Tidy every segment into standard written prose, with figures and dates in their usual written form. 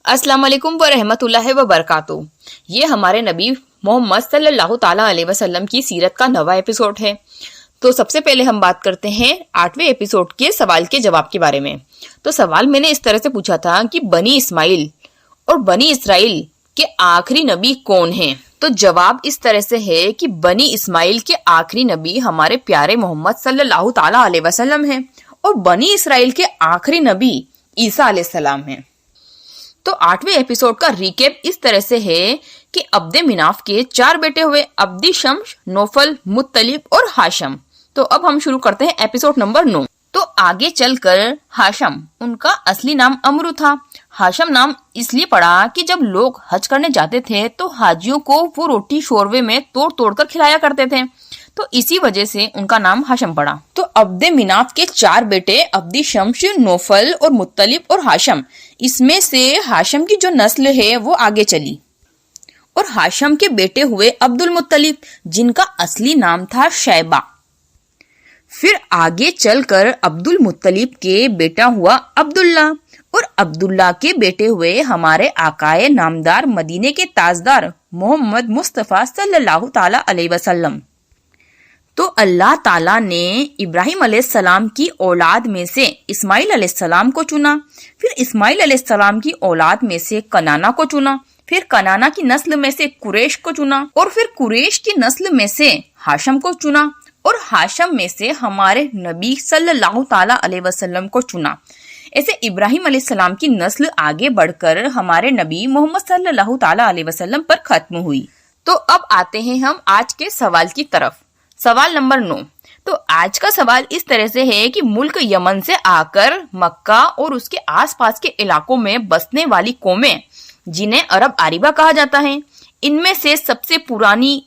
अस्सलाम वालेकुम वरहमतुल्लाहि वबरकातुहू। ये हमारे नबी मोहम्मद सल्लल्लाहु ताला अलैहि वसल्लम की सीरत का नवा एपिसोड है। तो सबसे पहले हम बात करते हैं 8वें एपिसोड के सवाल के जवाब के बारे में। तो सवाल मैंने इस तरह से पूछा था कि बनी इस्माइल और बनी इसराइल के आखिरी नबी कौन हैं? तो जवाब इस तरह से है कि बनी इस्माइल के आखिरी नबी हमारे प्यारे मोहम्मद सल्लल्लाहु ताला अलैहि वसल्लम हैं और बनी इसराइल के आखिरी नबी ईसा अलैहिस्सलाम हैं। तो 8वें एपिसोड का रिकेप इस तरह से है कि अब्दे मिनाफ के 4 बेटे हुए, अब्दी शम्स, नौफल, मुत्तलिब और हाशम। तो अब हम शुरू करते हैं एपिसोड नंबर 9। तो आगे चलकर हाशम, उनका असली नाम अमरू था। हाशम नाम इसलिए पड़ा कि जब लोग हज करने जाते थे तो हाजियों को वो रोटी शोरवे में तोड़ तोड़ कर खिलाया करते थे, तो इसी वजह से उनका नाम हाशम पड़ा। तो अब्दे मिनाफ के 4 बेटे अब्दी शम्स, नौफल और मुत्तलिब और हाशम, इसमें से हाशम की जो नस्ल है वो आगे चली और हाशम के बेटे हुए अब्दुल मुत्तलिब, जिनका असली नाम था शैबा। फिर आगे चलकर अब्दुल मुत्तलिब के बेटा हुआ अब्दुल्ला और अब्दुल्ला के बेटे हुए हमारे आकाए नामदार मदीने के ताजदार मोहम्मद मुस्तफा सल्लल्लाहु ताला अलैहि वसल्लम। तो अल्लाह ताला ने इब्राहिम अलैहिस्सलाम की औलाद में से इस्माइल अलैहिस्सलाम को चुना, फिर इस्माइल अलैहिस्सलाम की औलाद में से कनाना को चुना, फिर कनाना की नस्ल में से कुरैश को चुना और फिर कुरैश की नस्ल में से हाशम को चुना और हाशम में से हमारे नबी सल्लल्लाहु ताला अलैहि वसल्लम को चुना। ऐसे इब्राहिम अलैहिस्सलाम की नस्ल आगे बढ़कर हमारे नबी मोहम्मद सल्लल्लाहु ताला अलैहि वसल्लम पर खत्म हुई। तो अब आते हैं हम आज के सवाल की तरफ। सवाल नंबर 9। तो आज का सवाल इस तरह से है कि मुल्क यमन से आकर मक्का और उसके आसपास के इलाकों में बसने वाली कौमें, जिन्हें अरब आरिबा कहा जाता है, इनमें से सबसे पुरानी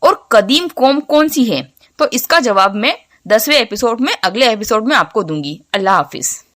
और कदीम कौम कौन सी है? तो इसका जवाब मैं 10वें एपिसोड में, अगले एपिसोड में आपको दूंगी। अल्लाह हाफिज।